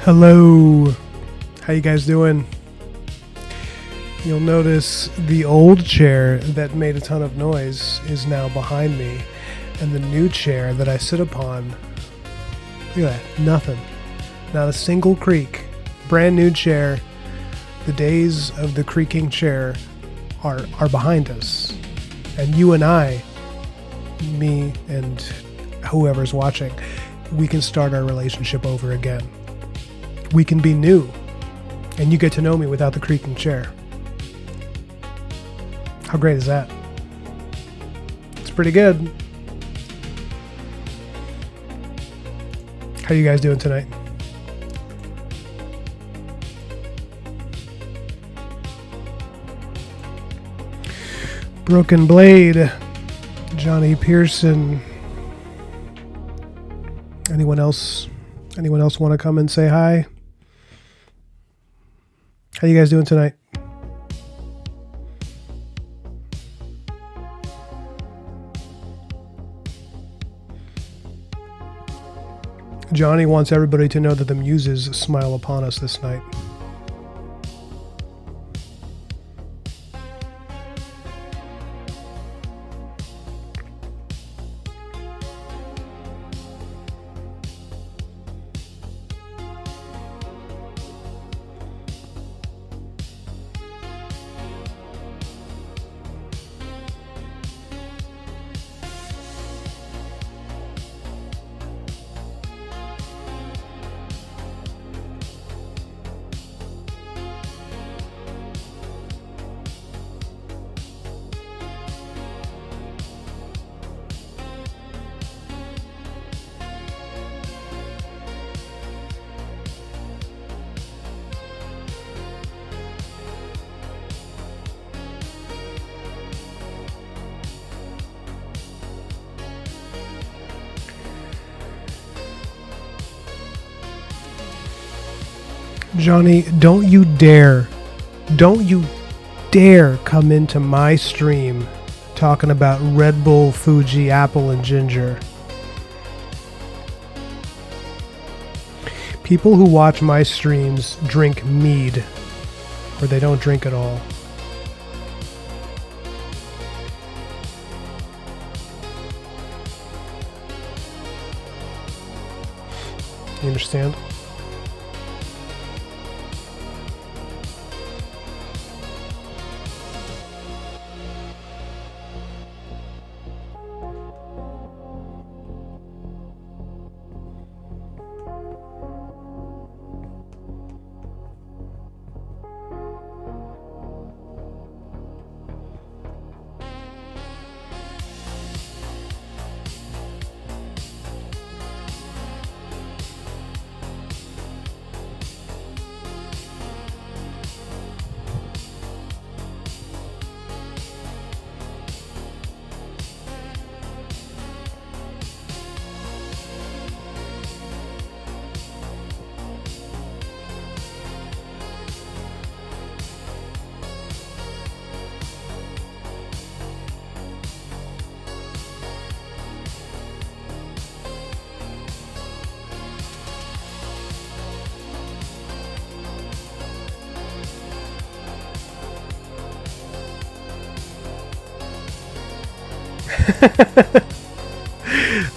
Hello, how you guys doing? You'll notice the old chair that made a ton of noise is now behind me, and the new chair that I sit upon, look at that, nothing. Not a single creak. Brand new chair. The days of the creaking chair are behind us. And you and I, me and whoever's watching, we can start our relationship over again. We can be new, and you get to know me without the creaking chair. How great is that? It's pretty good. How you guys doing tonight? Broken Blade, Johnny Pearson. Anyone else want to come and say hi? How you guys doing tonight? Johnny wants everybody to know that the muses smile upon us this night. Johnny, don't you dare come into my stream talking about Red Bull, Fuji, apple, and ginger. People who watch my streams drink mead, or they don't drink at all. You understand?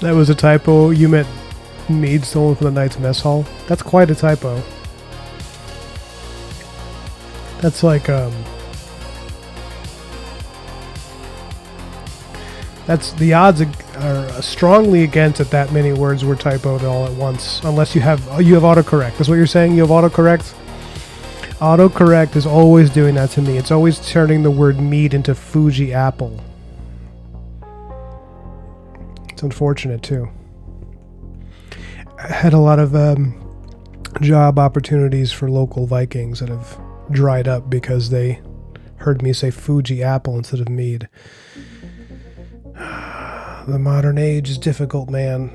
That was a typo. You meant mead stolen from the Knight's Mess Hall? That's quite a typo. That's like, that's, the odds are strongly against that many words were typoed all at once. Unless you have autocorrect. That's what you're saying? You have autocorrect? Autocorrect is always doing that to me. It's always turning the word mead into Fuji apple. It's unfortunate too. I had a lot of job opportunities for local Vikings that have dried up because they heard me say Fuji apple instead of mead. The modern age is difficult, man.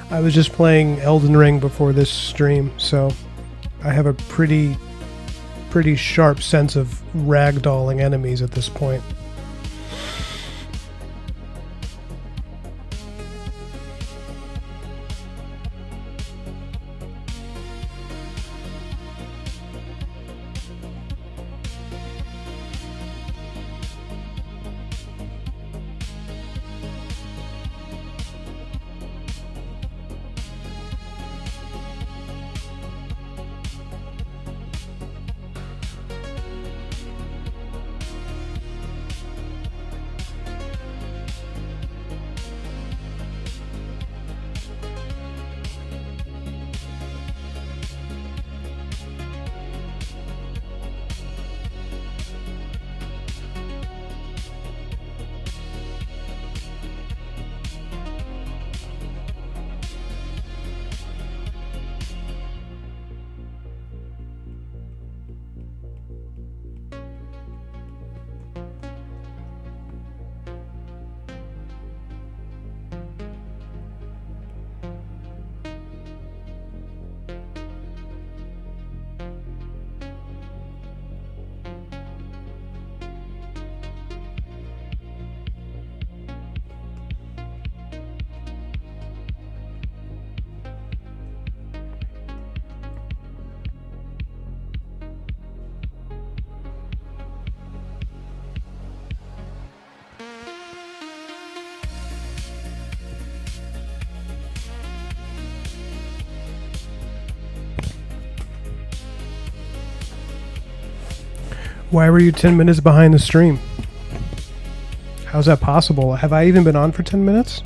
I was just playing Elden Ring before this stream, so I have a pretty sharp sense of ragdolling enemies at this point. Why were you 10 minutes behind the stream? How's that possible? Have I even been on for 10 minutes?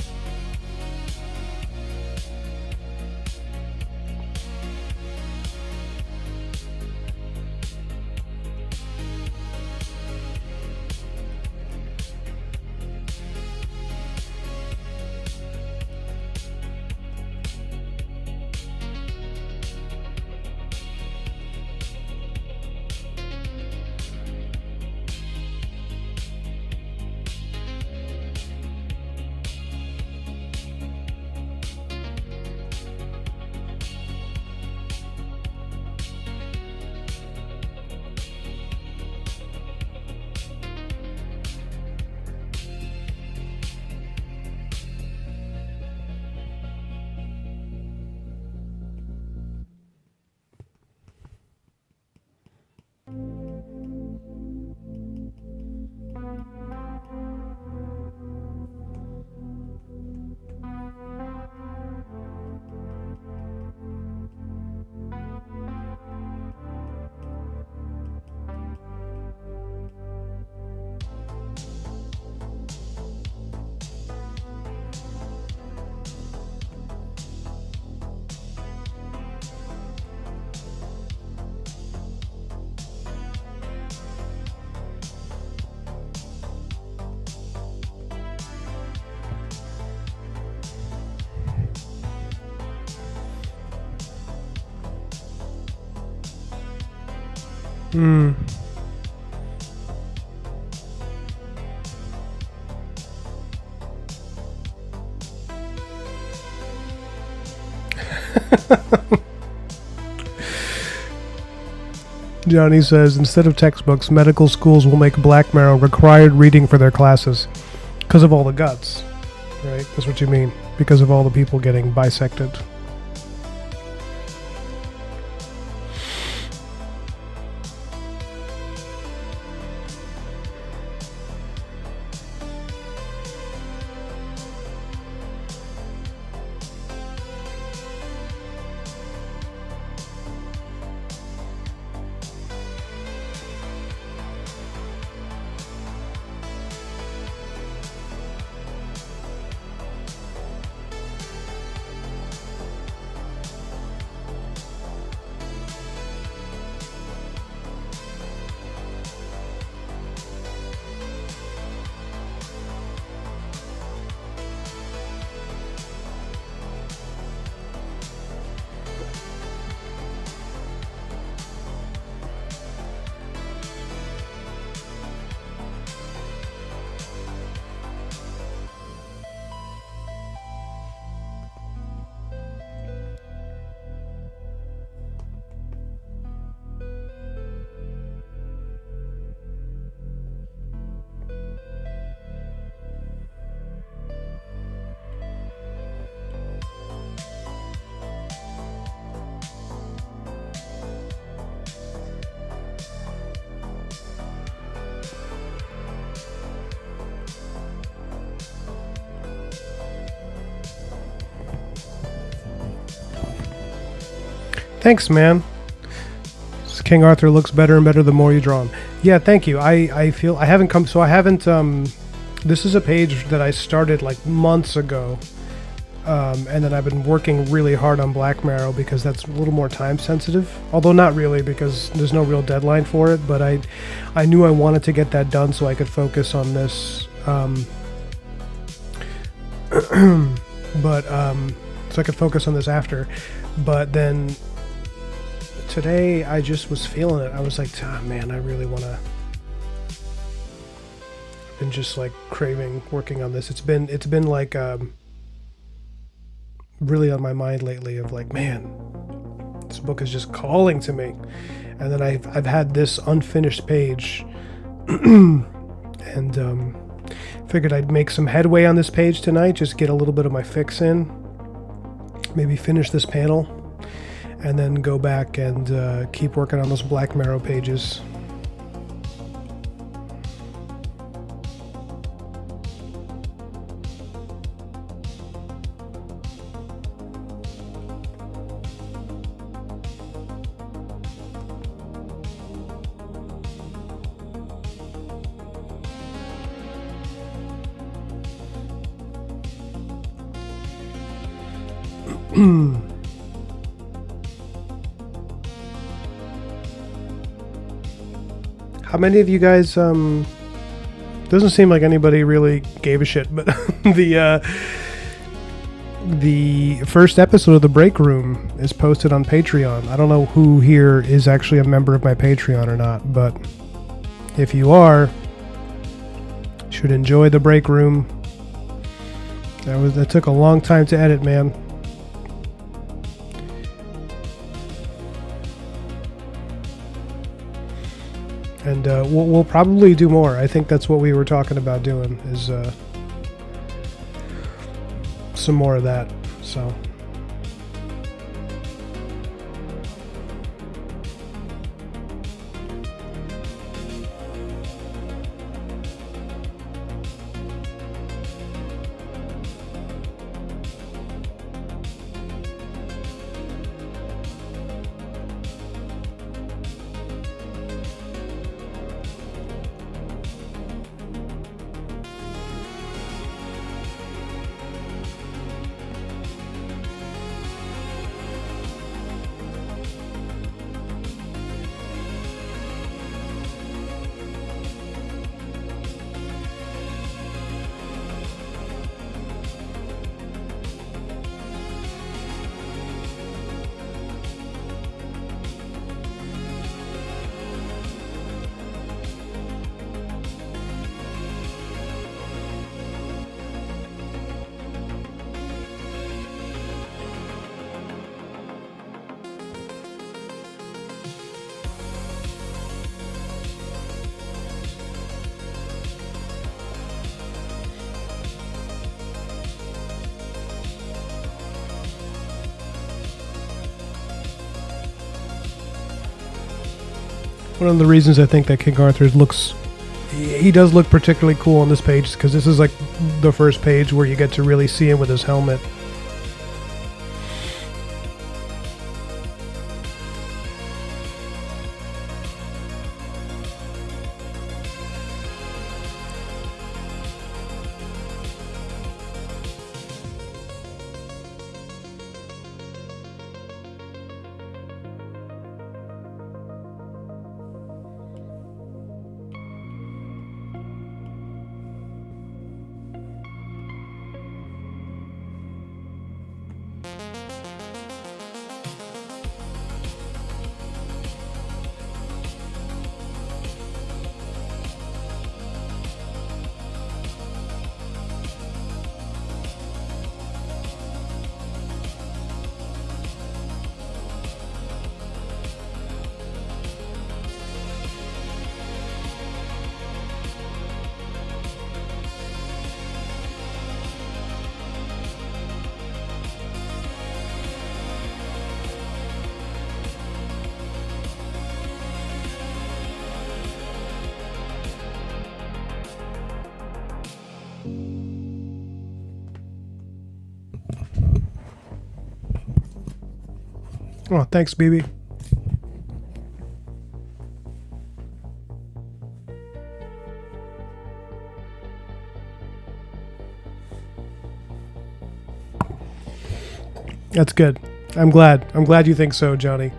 Hmm. Johnny says, instead of textbooks, medical schools will make Black Mirror required reading for their classes. Because of all the guts, right? That's what you mean. Because of all the people getting bisected. Thanks, man. King Arthur looks better and better the more you draw him. Yeah, thank you. I feel I haven't come, so I haven't. This is a page that I started like months ago, and then I've been working really hard on Black Marrow because that's a little more time sensitive. Although not really, because there's no real deadline for it. But I knew I wanted to get that done so I could focus on this. So I could focus on this after. But then today I just was feeling it. I was like, man, I really want to. I've been just like craving working on this. It's been like really on my mind lately. Of like, man, this book is just calling to me. And then I've had this unfinished page, and figured I'd make some headway on this page tonight. Just get a little bit of my fix in. Maybe finish this panel, and then go back and keep working on those Black Marrow pages. How many of you guys, doesn't seem like anybody really gave a shit, but the first episode of The Break Room is posted on Patreon. I don't know who here is actually a member of my Patreon or not, but if you are, you should enjoy The Break Room. That took a long time to edit, man. And we'll probably do more. I think that's what we were talking about doing, is some more of that. So one of the reasons I think that King Arthur looks, he does look particularly cool on this page, because this is like the first page where you get to really see him with his helmet. Oh, thanks, BB. That's good. I'm glad. I'm glad you think so, Johnny.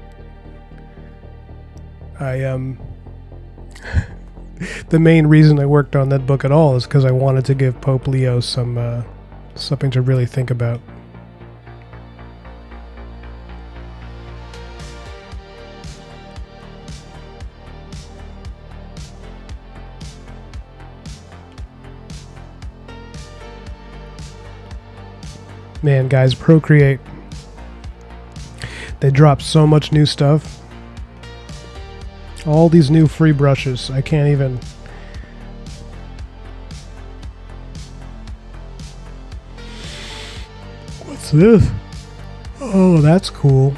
The main reason I worked on that book at all is because I wanted to give Pope Leo some something to really think about. Man, guys, Procreate. They drop so much new stuff. All these new free brushes. I can't even... What's this? Oh, that's cool.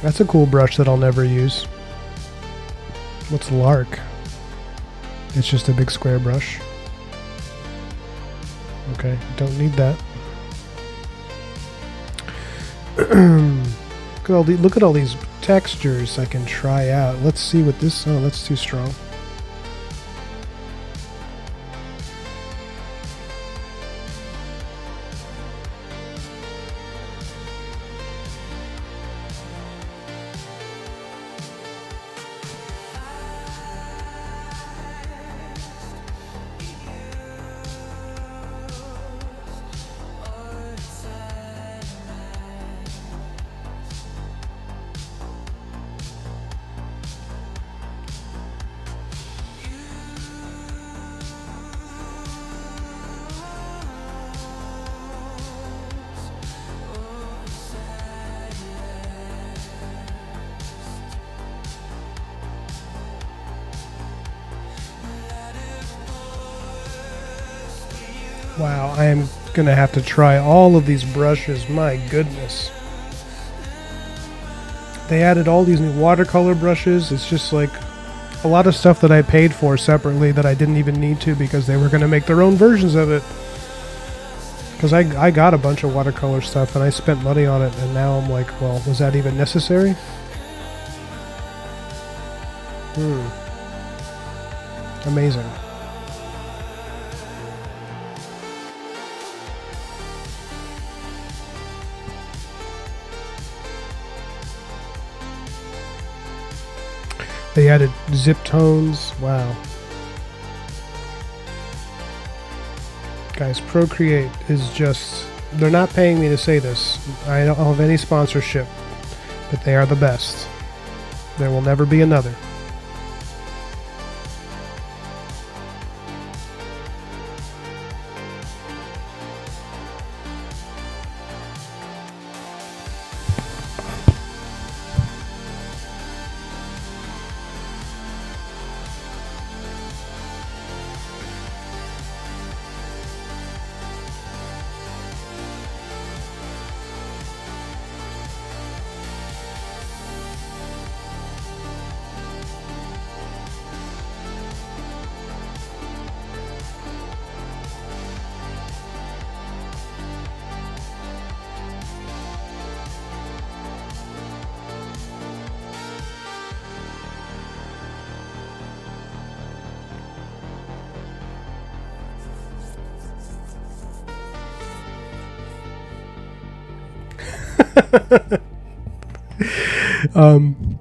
That's a cool brush that I'll never use. What's Lark? It's just a big square brush. Okay, don't need that. Look at all these textures I can try out. Let's see what this... Oh, that's too strong. Wow, I am gonna have to try all of these brushes. My goodness. They added all these new watercolor brushes. It's just like a lot of stuff that I paid for separately that I didn't even need to because they were gonna make their own versions of it. Because I got a bunch of watercolor stuff and I spent money on it, and now I'm like, well, was that even necessary? Amazing. They added zip tones. Wow. Guys, Procreate is just... They're not paying me to say this. I don't have any sponsorship. But they are the best. There will never be another.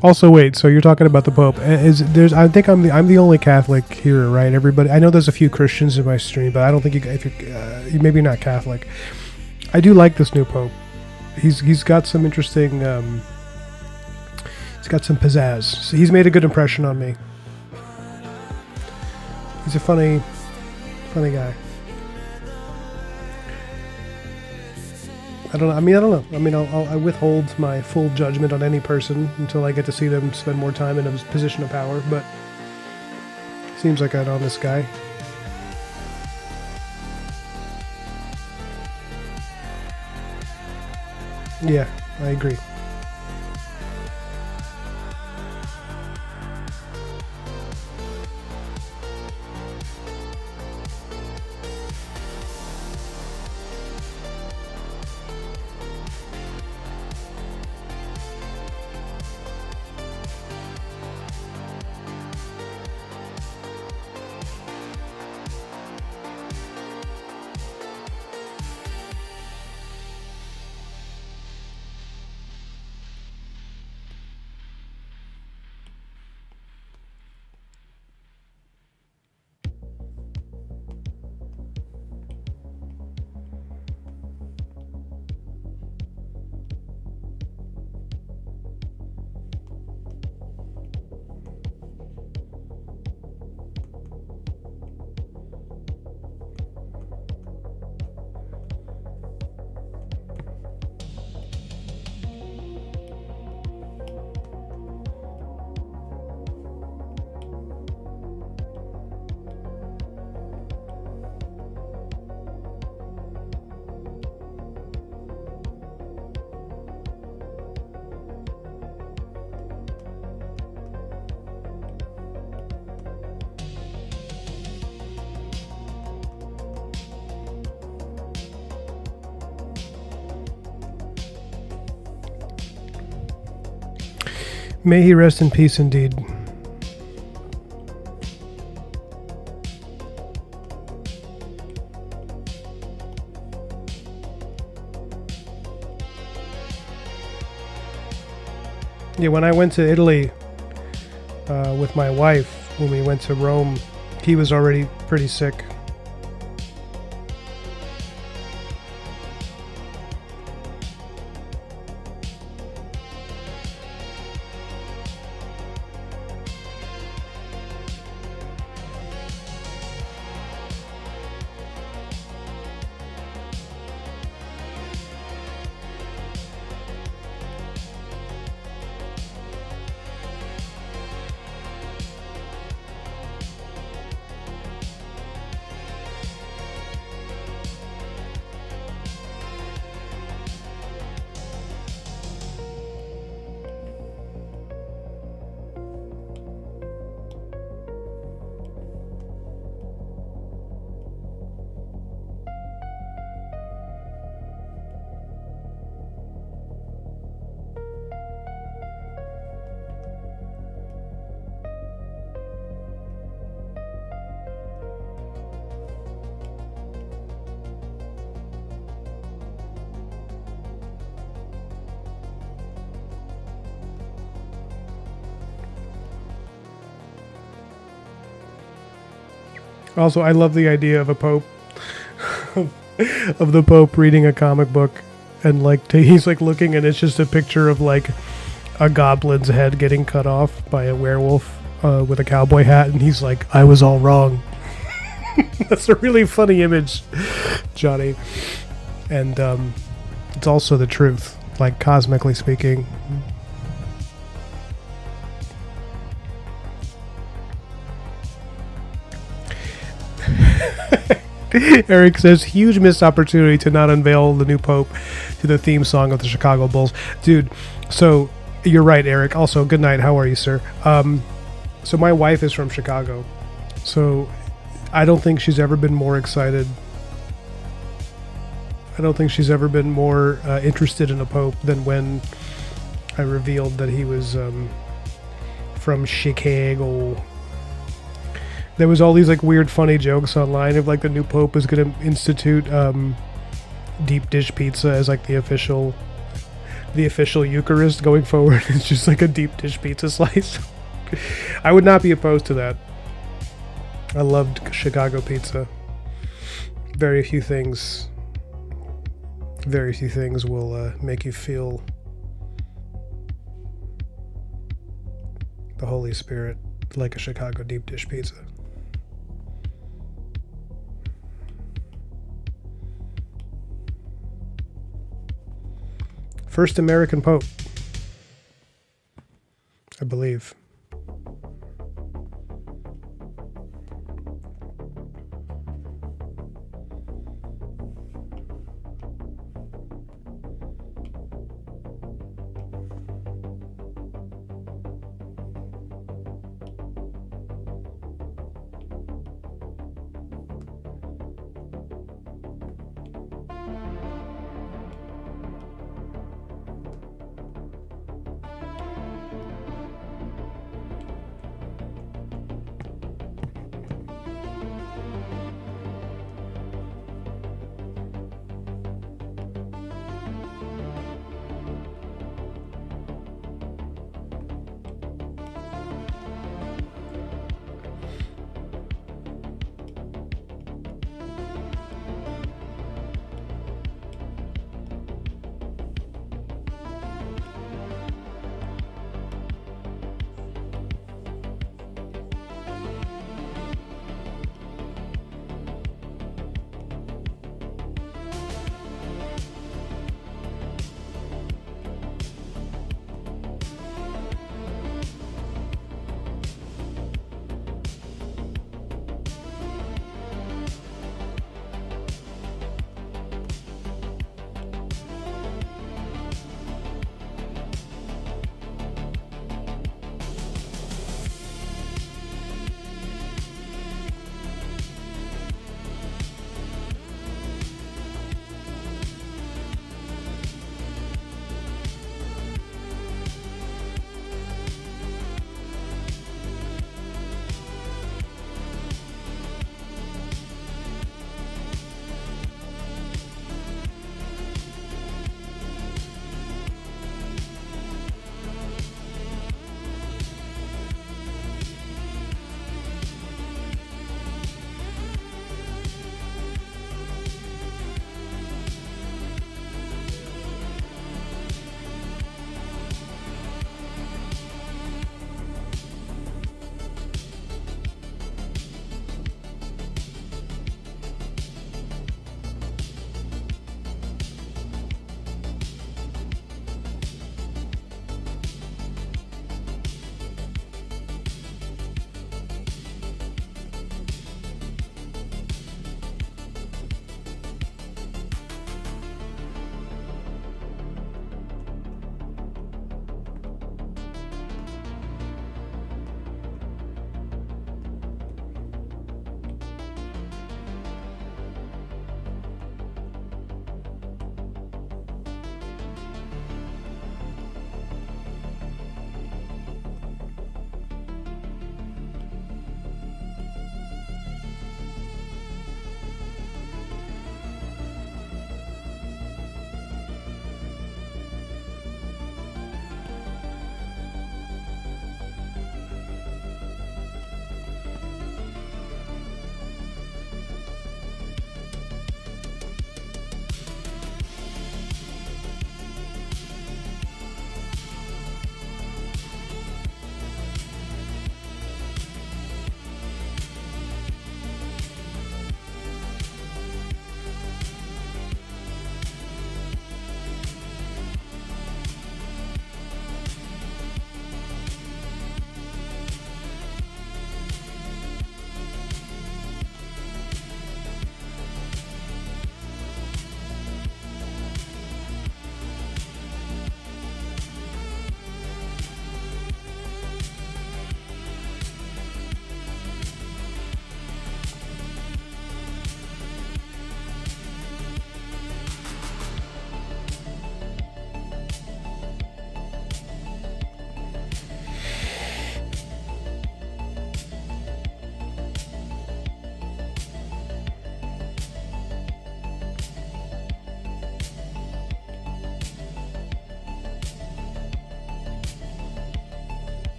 Also, wait. So you're talking about the Pope? I think I'm the only Catholic here, right? Everybody. I know there's a few Christians in my stream, but I don't think if you're maybe not Catholic. I do like this new Pope. He's got some interesting. He's got some pizzazz. So he's made a good impression on me. He's a funny guy. I don't know. I mean, I withhold my full judgment on any person until I get to see them spend more time in a position of power, but seems like an honest guy. Yeah, I agree. May he rest in peace indeed. Yeah, when I went to Italy with my wife, when we went to Rome, he was already pretty sick. Also, I love the idea of a pope, of the pope reading a comic book, and like he's like looking, and it's just a picture of like a goblin's head getting cut off by a werewolf with a cowboy hat, and he's like, "I was all wrong." That's a really funny image, Johnny, and it's also the truth, like cosmically speaking. Eric says, huge missed opportunity to not unveil the new Pope to the theme song of the Chicago Bulls. Dude, so you're right, Eric. Also, good night. How are you, sir? So my wife is from Chicago. So I don't think she's ever been more excited. I don't think she's ever been more interested in a Pope than when I revealed that he was from Chicago. There was all these like weird funny jokes online of like the new Pope is going to institute deep dish pizza as like the official Eucharist going forward. It's just like a deep dish pizza slice. I would not be opposed to that. I loved Chicago pizza. Very few things will make you feel the Holy Spirit like a Chicago deep dish pizza. First American Pope, I believe.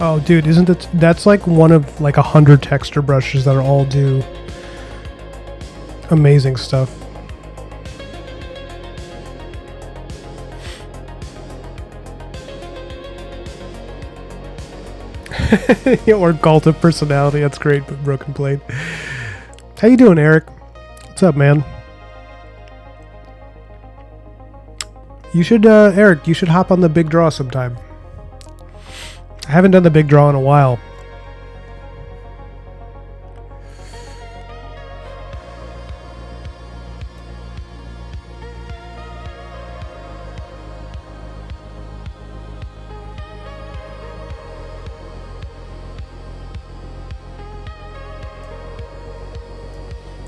Oh, dude, isn't it? That's like one of like 100 texture brushes that are all do amazing stuff. Or cult of personality. That's great, but Broken Blade. How you doing, Eric? What's up, man? You should, Eric, you should hop on the big draw sometime. I haven't done the big draw in a while.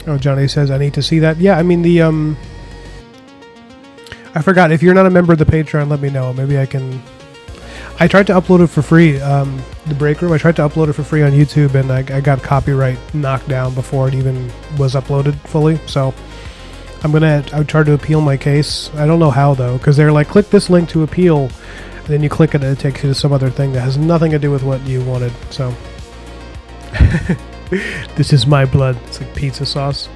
Oh, Johnny says, I need to see that. Yeah, I mean, I forgot. If you're not a member of the Patreon, let me know. Maybe I can... I tried to upload it for free. The Break Room, I tried to upload it for free on YouTube, and I got copyright knocked down before it even was uploaded fully. So I tried to appeal my case. I don't know how, though, because they're like, click this link to appeal, and then you click it, and it takes you to some other thing that has nothing to do with what you wanted. So... This is my blood. It's like pizza sauce.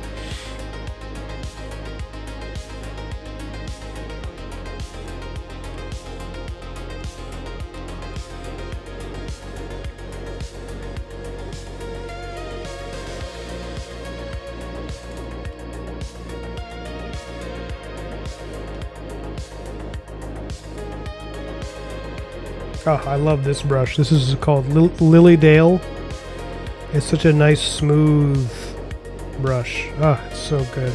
Oh, I love this brush. This is called Lily Dale. It's such a nice, smooth brush. Ah, it's so good.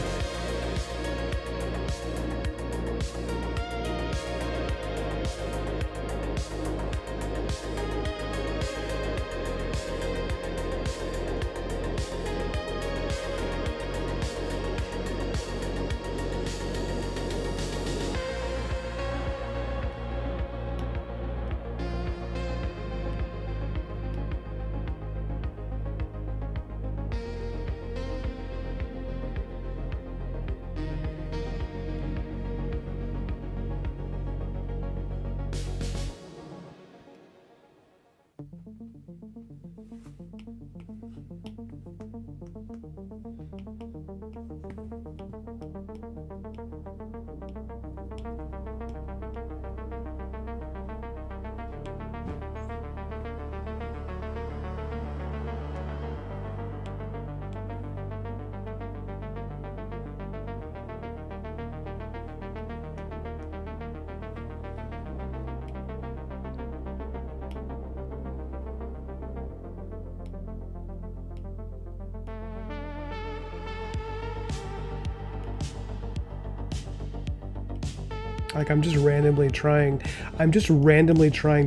Like I'm just randomly trying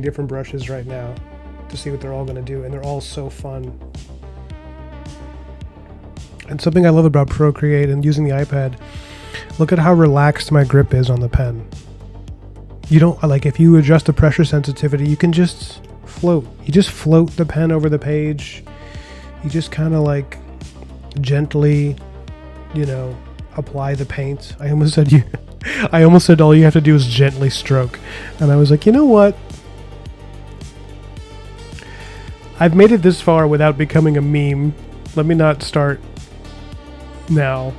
different brushes right now to see what they're all going to do, and they're all so fun. And something I love about Procreate and using the iPad, look at how relaxed my grip is on the pen. You don't, like, if you adjust the pressure sensitivity, you can just float. You just float the pen over the page. You just kind of like gently, you know, apply the paint. I almost said all you have to do is gently stroke. And I was like, you know what? I've made it this far without becoming a meme. Let me not start now.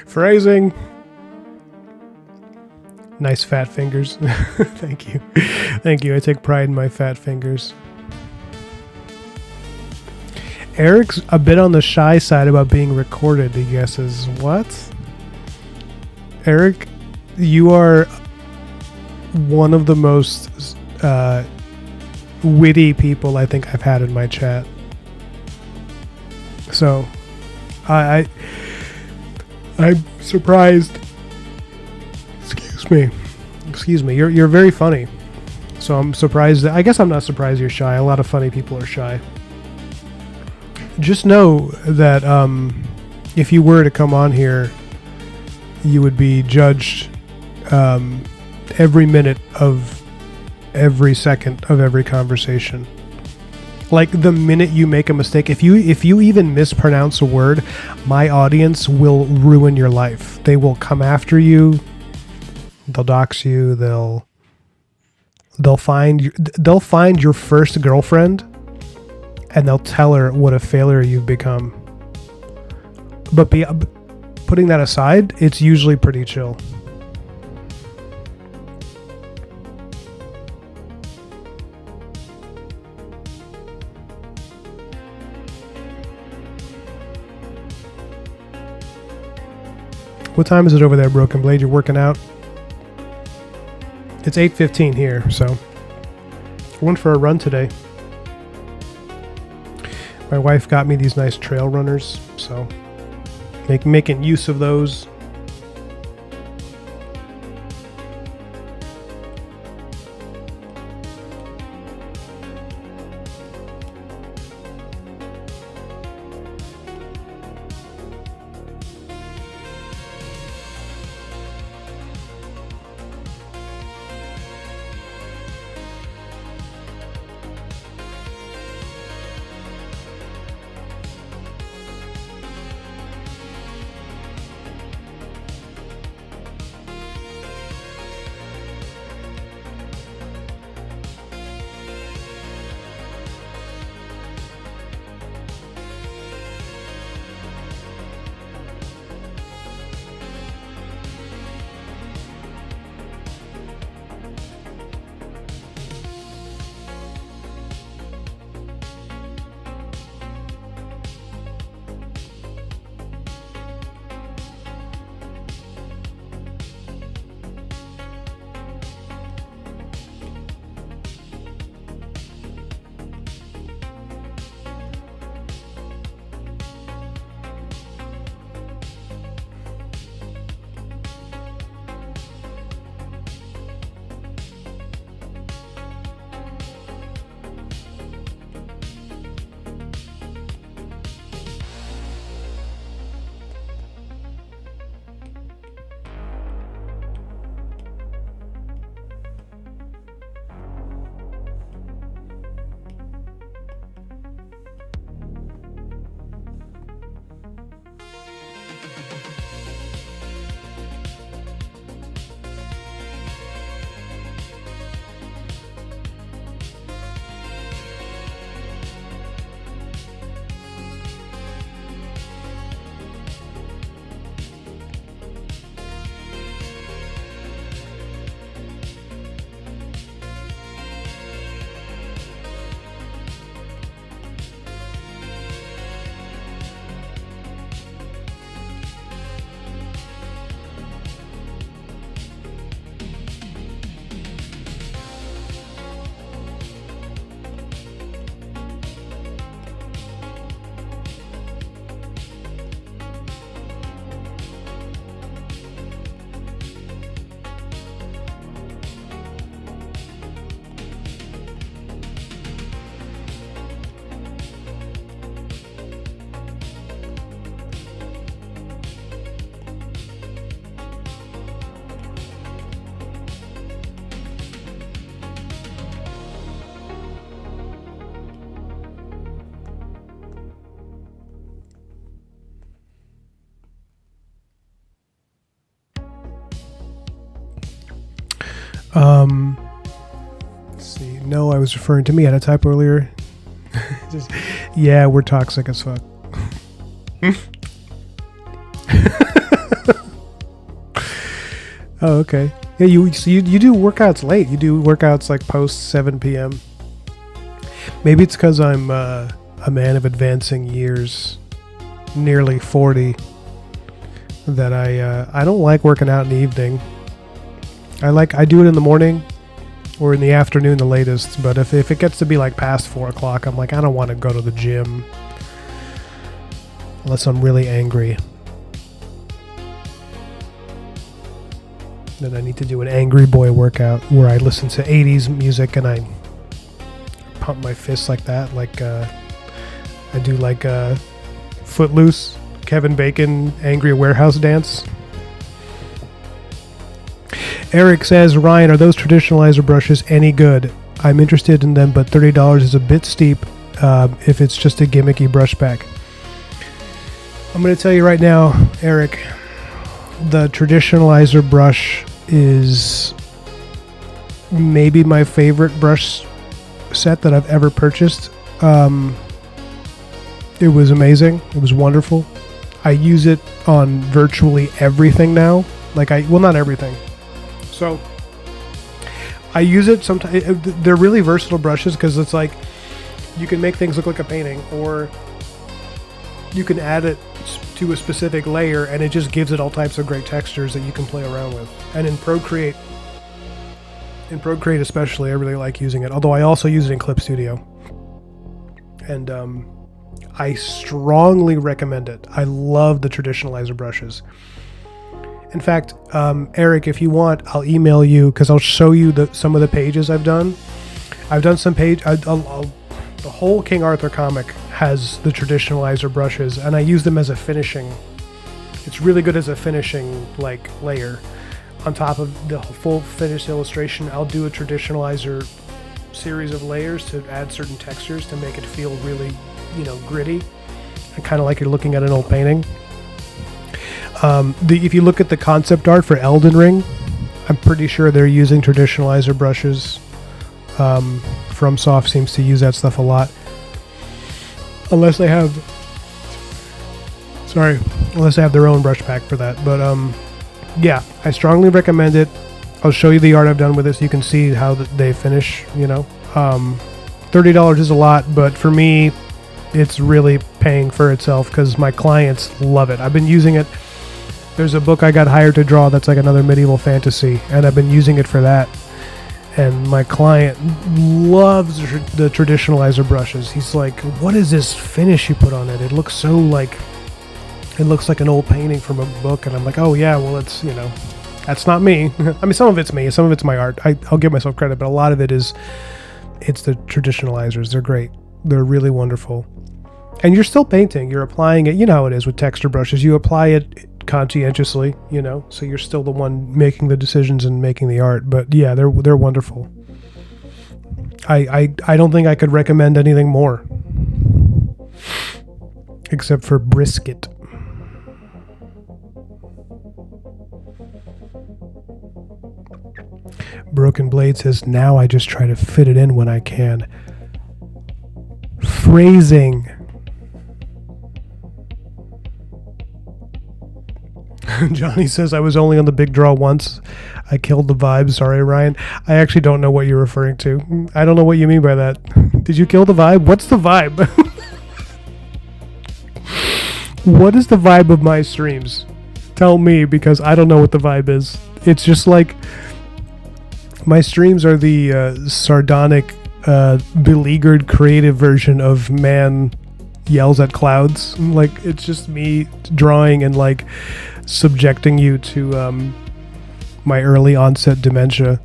Phrasing. Nice fat fingers. Thank you. Thank you. I take pride in my fat fingers. Eric's a bit on the shy side about being recorded, he guesses. What? Eric, you are one of the most witty people I think I've had in my chat. So, I'm surprised. Excuse me. You're very funny. So I'm surprised. I guess I'm not surprised you're shy. A lot of funny people are shy. Just know that if you were to come on here, you would be judged every minute of every second of every conversation. Like the minute you make a mistake, if you even mispronounce a word, my audience will ruin your life. They will come after you. They'll dox you. They'll find your first girlfriend, and they'll tell her what a failure you've become. But putting that aside, it's usually pretty chill. What time is it over there, Broken Blade? You're working out? It's 8:15 here, so I went for a run today. My wife got me these nice trail runners, so making use of those. Let's see. No, I was referring to me. I had a typo earlier. Yeah, we're toxic as fuck. Oh, okay. Yeah, you do workouts late. You do workouts like post 7 p.m. Maybe it's because I'm a man of advancing years, nearly 40, that I don't like working out in the evening. I do it in the morning or in the afternoon, the latest. But if it gets to be like past 4 o'clock, I'm like, I don't want to go to the gym unless I'm really angry. Then I need to do an angry boy workout where I listen to 80s music and I pump my fists like that, like I do like Footloose, Kevin Bacon, Angry Warehouse dance. Eric says, Ryan, are those traditionalizer brushes any good? I'm interested in them, but $30 is a bit steep if it's just a gimmicky brush pack. I'm going to tell you right now, Eric, the traditionalizer brush is maybe my favorite brush set that I've ever purchased. It was amazing. It was wonderful. I use it on virtually everything now. Not everything. So I use it sometimes. They're really versatile brushes because it's like you can make things look like a painting, or you can add it to a specific layer and it just gives it all types of great textures that you can play around with. And in Procreate especially, I really like using it. Although I also use it in Clip Studio. And I strongly recommend it. I love the traditionalizer brushes. In fact, Eric, if you want, I'll email you because I'll show you some of the pages I've done. I've done some the whole King Arthur comic has the traditionalizer brushes, and I use them as a finishing. It's really good as a finishing layer. On top of the full finished illustration, I'll do a traditionalizer series of layers to add certain textures to make it feel really, gritty, and kind of like you're looking at an old painting. If you look at the concept art for Elden Ring, I'm pretty sure they're using traditionalizer brushes. FromSoft seems to use that stuff a lot. Unless they have their own brush pack for that. But yeah, I strongly recommend it. I'll show you the art I've done with it so you can see how they finish, $30 is a lot, but for me, it's really paying for itself because my clients love it. I've been using it. There's a book I got hired to draw that's like another medieval fantasy, and I've been using it for that. And my client loves the traditionalizer brushes. He's like, what is this finish you put on it? It looks so it looks like an old painting from a book. And I'm like, oh yeah, well it's, that's not me. I mean, some of it's me, some of it's my art. I'll give myself credit, but a lot of it's the traditionalizers. They're great. They're really wonderful. And you're still painting. You're applying it. You know how it is with texture brushes. You apply it conscientiously, so you're still the one making the decisions and making the art. But yeah, they're wonderful. I don't think I could recommend anything more except for Brisket. Broken Blade says, now I just try to fit it in when I can. Phrasing. Johnny says, I was only on the big draw once. I killed the vibe. Sorry, Ryan. I actually don't know what you're referring to. I don't know what you mean by that. Did you kill the vibe? What's the vibe? What is the vibe of my streams? Tell me, because I don't know what the vibe is. It's just like my streams are the sardonic, beleaguered, creative version of man yells at clouds. It's just me drawing and subjecting you to my early onset dementia.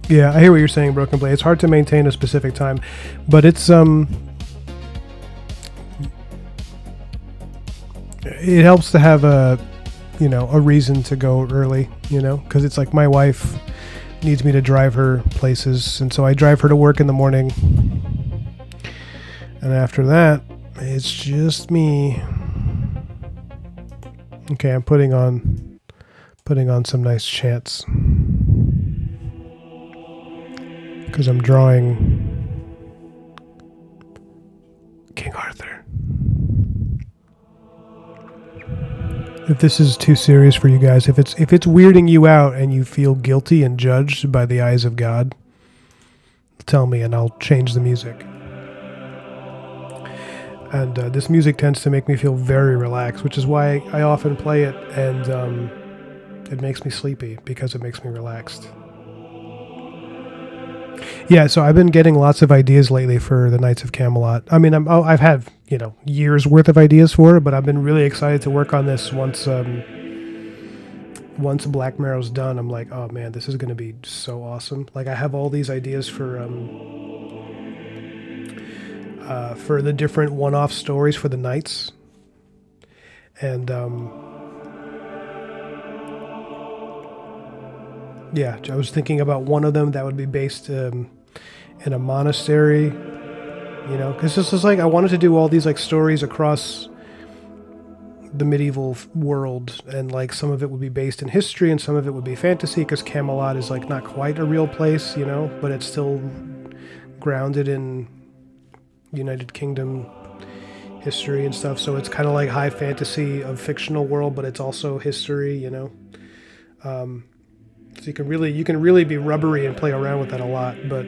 Yeah, I hear what you're saying, Broken Blade. It's hard to maintain a specific time, but it's it helps to have a reason to go early, because it's like my wife needs me to drive her places, and so I drive her to work in the morning, and after that, it's just me. Okay, I'm putting on some nice chants because I'm drawing King Arthur. If this is too serious for you guys, if it's weirding you out and you feel guilty and judged by the eyes of God, tell me and I'll change the music. And this music tends to make me feel very relaxed, which is why I often play it, and it makes me sleepy because it makes me relaxed. Yeah, so I've been getting lots of ideas lately for the Knights of Camelot. I mean, I've had years worth of ideas for it, but I've been really excited to work on this once Black Marrow's done. I'm like, oh man, this is going to be so awesome. Like I have all these ideas for the different one-off stories for the Knights, and yeah, I was thinking about one of them that would be based in a monastery, because this is like I wanted to do all these like stories across the medieval world, and like some of it would be based in history and some of it would be fantasy, because Camelot is like not quite a real place, but it's still grounded in United Kingdom history and stuff. So it's kind of like high fantasy of fictional world, but it's also history, So you can really be rubbery and play around with that a lot, but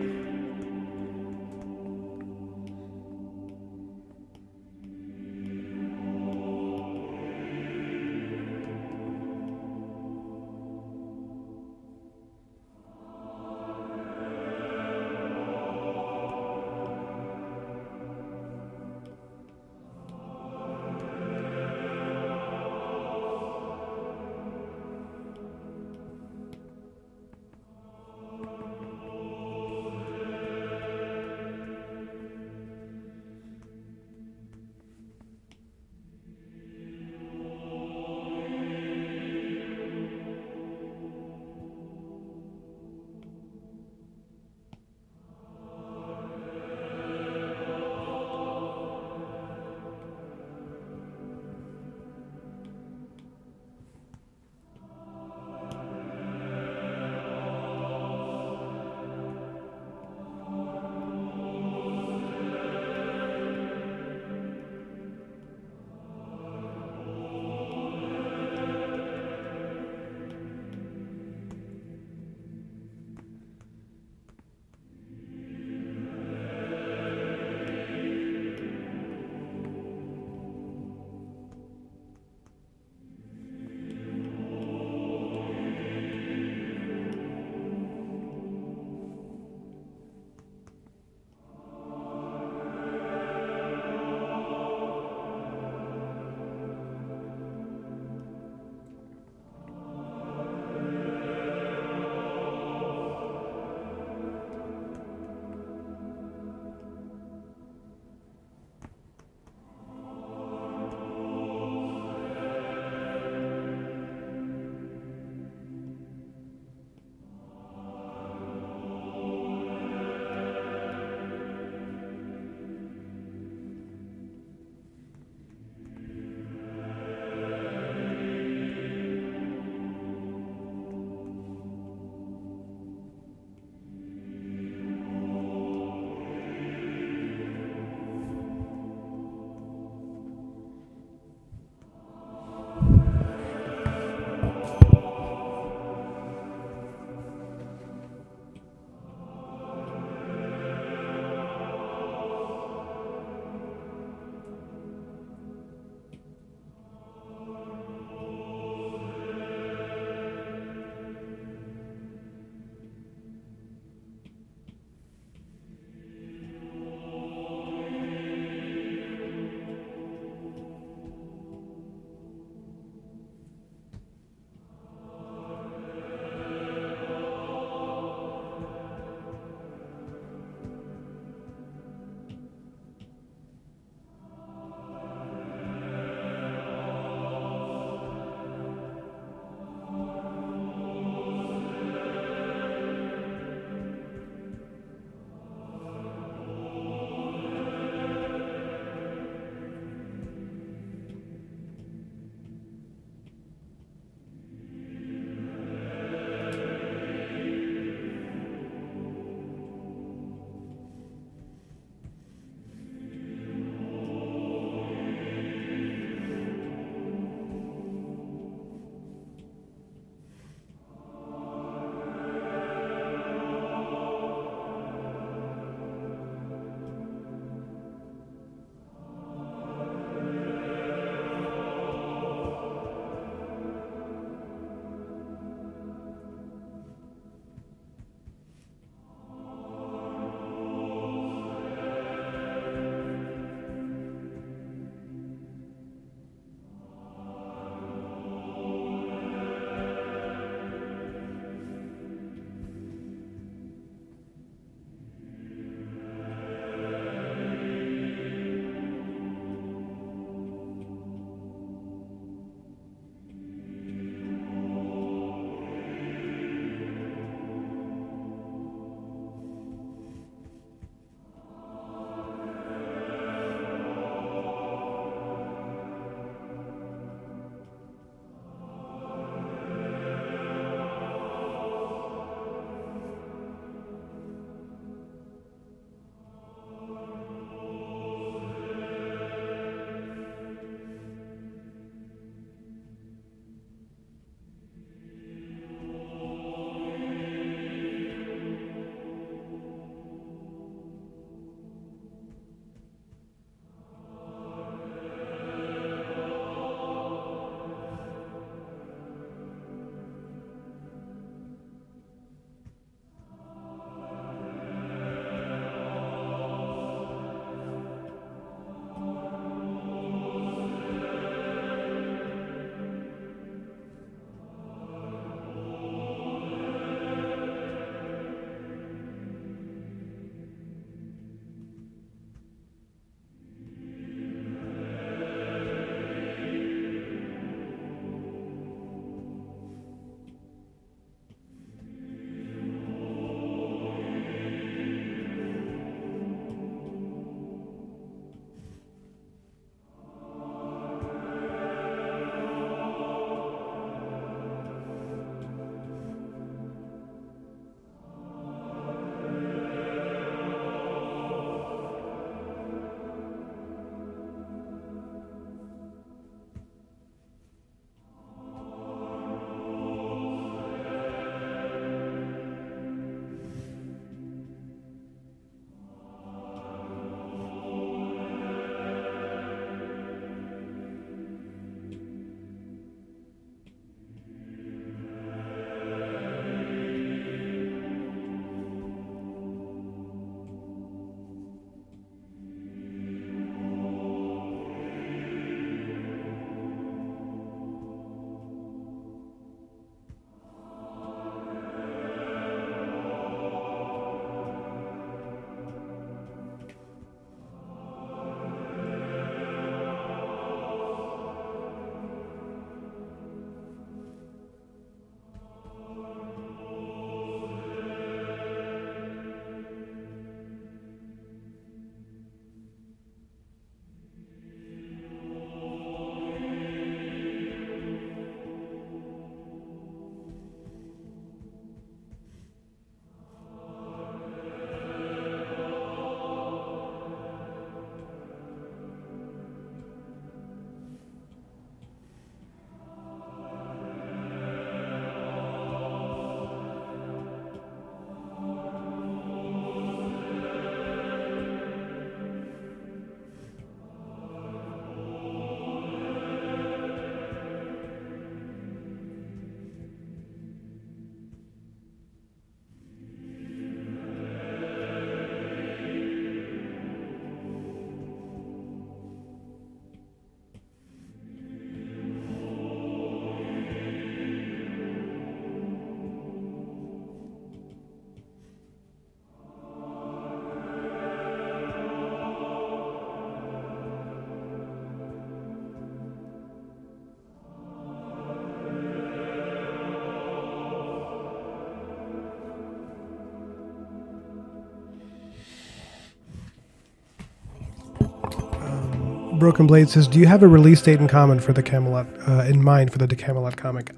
Broken Blade says, "Do you have a release date in common for the Camelot in mind for the Camelot comic?"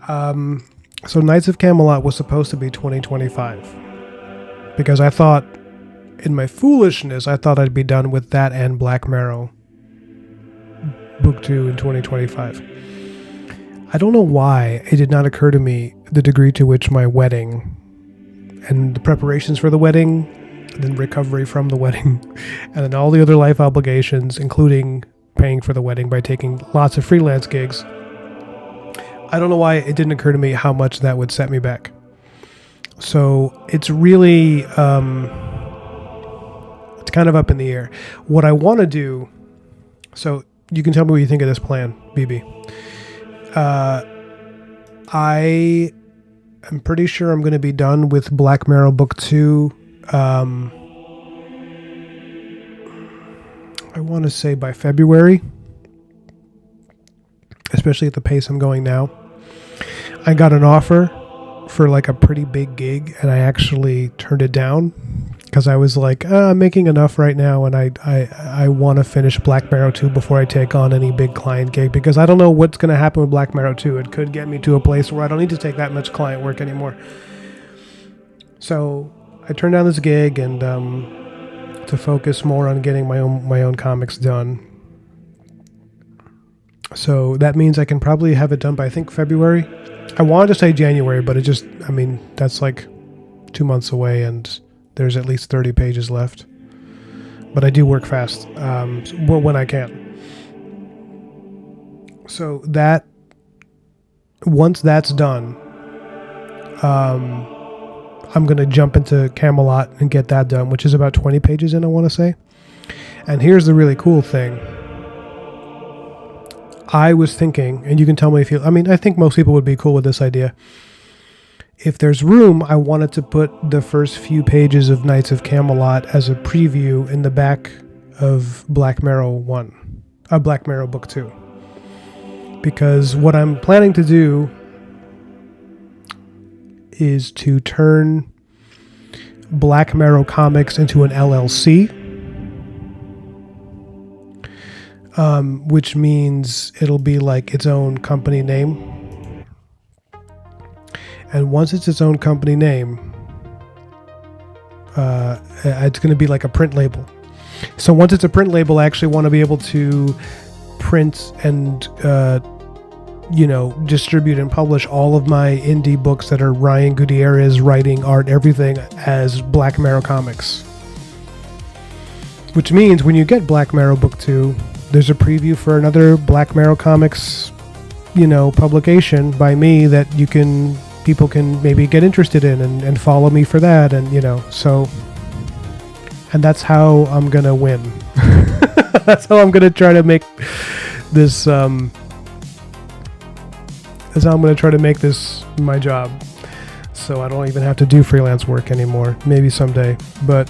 So Knights of Camelot was supposed to be 2025 because I thought, in my foolishness, I thought I'd be done with that and Black Marrow Book 2 in 2025. I don't know why it did not occur to me the degree to which my wedding and the preparations for the wedding, and then recovery from the wedding, and then all the other life obligations, including paying for the wedding by taking lots of freelance gigs. I don't know why it didn't occur to me how much that would set me back. So it's really, it's kind of up in the air. What I want to do, so you can tell me what you think of this plan, BB. I am pretty sure I'm going to be done with Black Marrow Book 2. I want to say by February, especially at the pace I'm going now. I got an offer for like a pretty big gig, and I actually turned it down because I was like, I'm making enough right now, and I want to finish Black Marrow 2 before I take on any big client gig, because I don't know what's going to happen with Black Marrow 2. It could get me to a place where I don't need to take that much client work anymore. So I turned down this gig and to focus more on getting my own comics done. So that means I can probably have it done by, I think, February. I wanted to say January, but that's like 2 months away, and there's at least 30 pages left. But I do work fast when I can. So that, once that's done, I'm going to jump into Camelot and get that done, which is about 20 pages in, I want to say. And here's the really cool thing. I was thinking, and you can tell me if I think most people would be cool with this idea. If there's room, I wanted to put the first few pages of Knights of Camelot as a preview in the back of Black Marrow Book 2. Because what I'm planning to do is to turn Black Marrow Comics into an LLC, which means it'll be like its own company name. And once it's its own company name, it's going to be like a print label. So once it's a print label, I actually want to be able to print and distribute and publish all of my indie books that are Ryan Gutierrez writing, art, everything as Black Marrow Comics. Which means when you get Black Marrow Book 2, there's a preview for another Black Marrow Comics, publication by me that people can maybe get interested in and follow me for that, and and that's how I'm gonna win. That's how I'm gonna try to make this. That's how I'm gonna try to make this my job, so I don't even have to do freelance work anymore. Maybe someday, but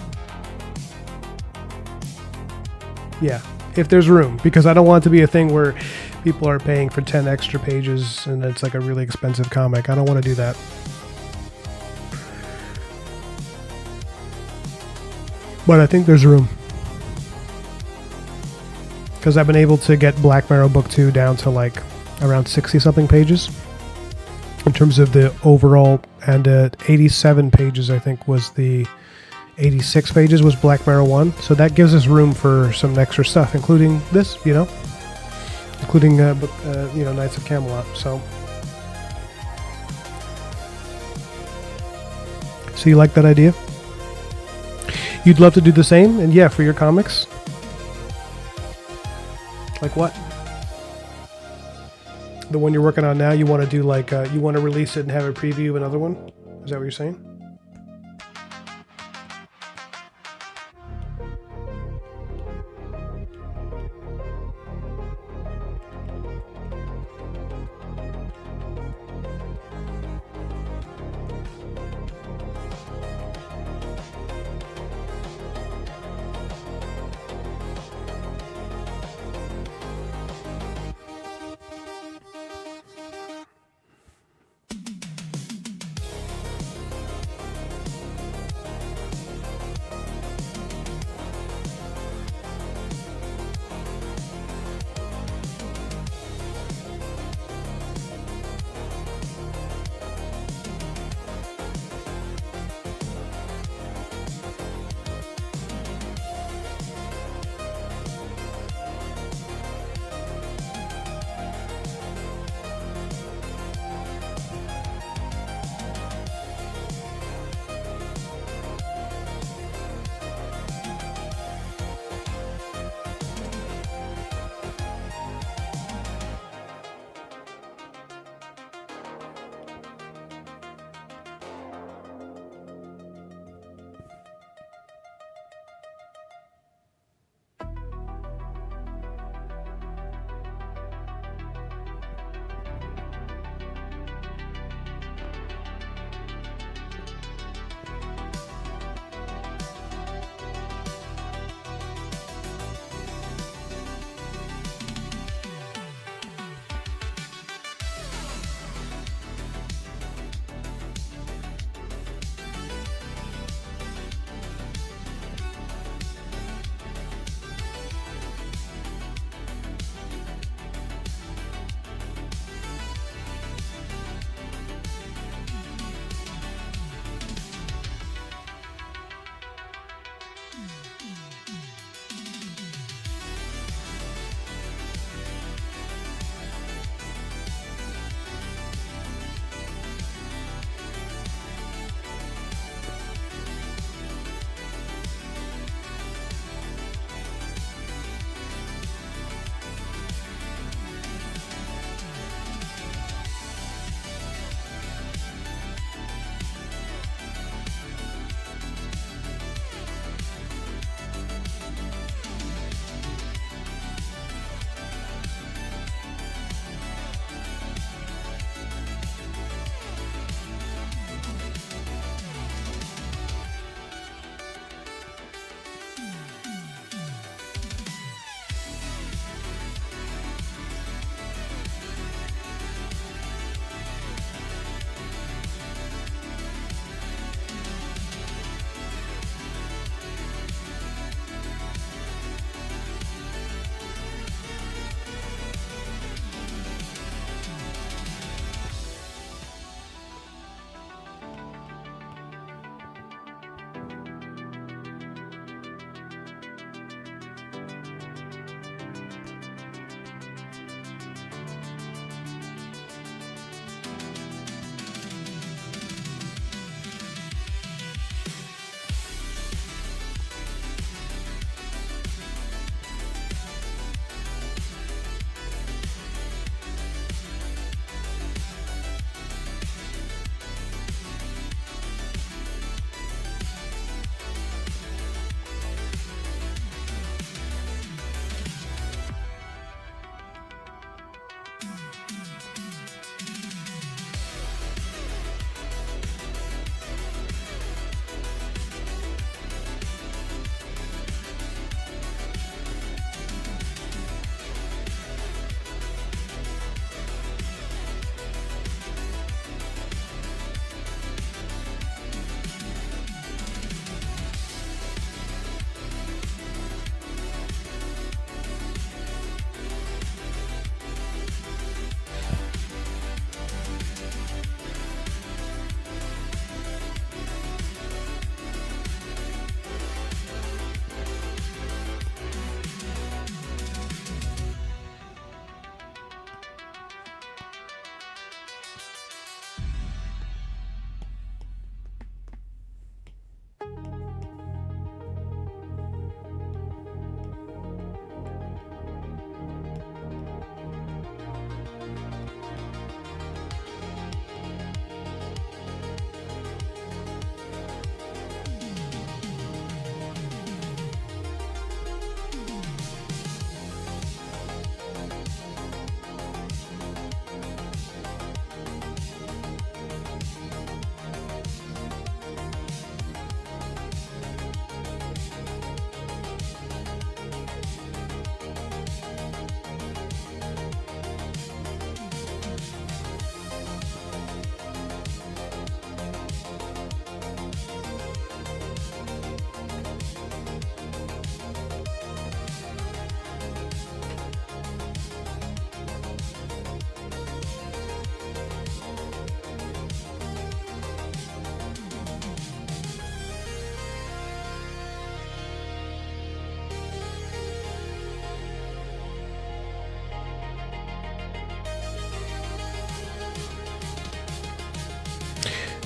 yeah, if there's room, because I don't want it to be a thing where people are paying for 10 extra pages and it's like a really expensive comic. I don't want to do that. But I think there's room, because I've been able to get Black Marrow Book 2 down to like around 60 something pages in terms of the overall, and 87 pages I think was the 86 pages was Black Marrow 1. So that gives us room for some extra stuff, including this, including Knights of Camelot. So you like that idea? You'd love to do the same, and yeah, for your comics. Like what? The one you're working on now, you want to do like you want to release it and have a preview of another one? Is that what you're saying?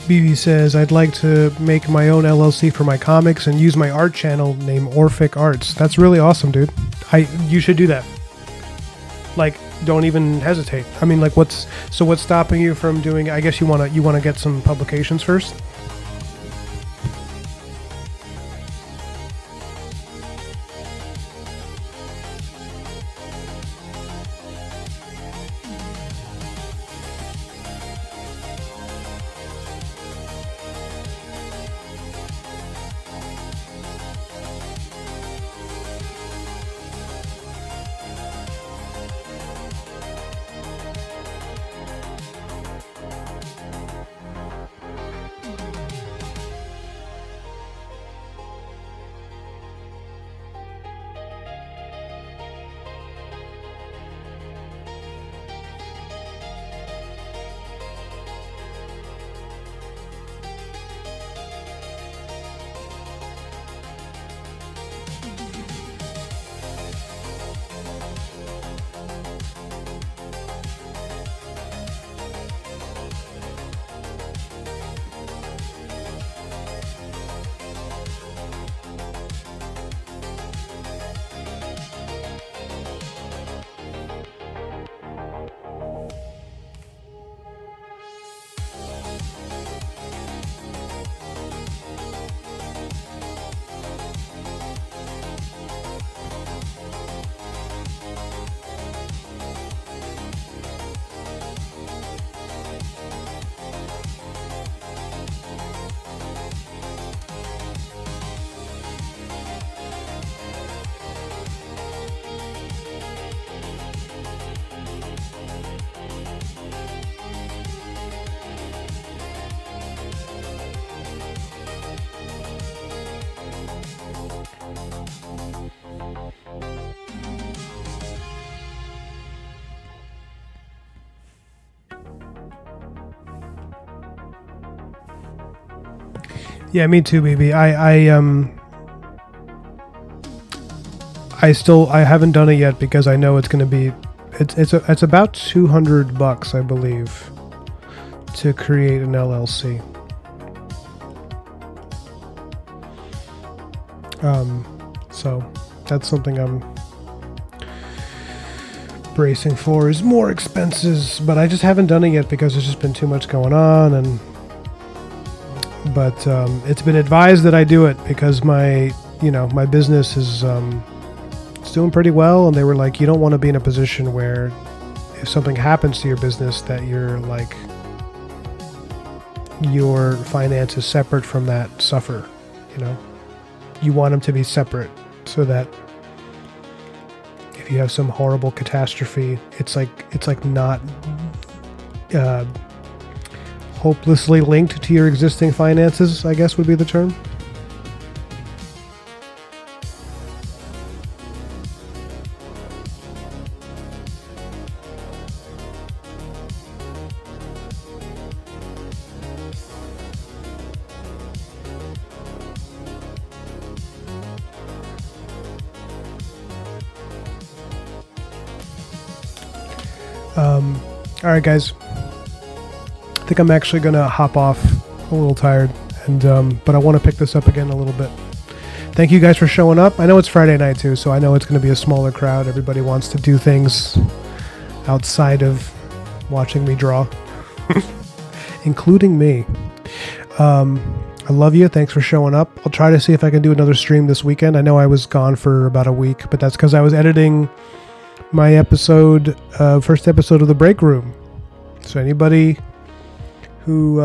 BB says, I'd like to make my own LLC for my comics and use my art channel named Orphic Arts. That's really awesome, dude. You should do that. Like, don't even hesitate. I mean, like, what's stopping you from doing? I guess you wanna get some publications first. Yeah, me too, BB. I haven't done it yet because I know it's going to be it's about $200, I believe, to create an LLC. So that's something I'm bracing for, is more expenses, but I just haven't done it yet because there's just been too much going on. But it's been advised that I do it because my business is it's doing pretty well, and they were like, you don't want to be in a position where if something happens to your business that you're like your finances separate from that suffer. You want them to be separate so that if you have some horrible catastrophe, it's like not hopelessly linked to your existing finances, I guess would be the term. All right, guys. I think I'm actually going to hop off. I'm a little tired, but I want to pick this up again a little bit. Thank you guys for showing up. I know it's Friday night too, so I know it's going to be a smaller crowd. Everybody wants to do things outside of watching me draw, including me. I love you. Thanks for showing up. I'll try to see if I can do another stream this weekend. I know I was gone for about a week, but that's because I was editing my first episode of The Break Room. So anybody who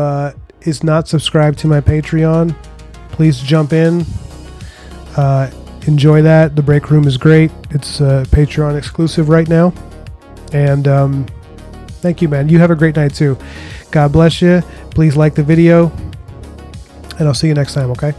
is not subscribed to my Patreon, please jump in. Enjoy that. The Break Room is great. It's Patreon exclusive right now. And thank you, man. You have a great night too. God bless you. Please like the video. And I'll see you next time, okay?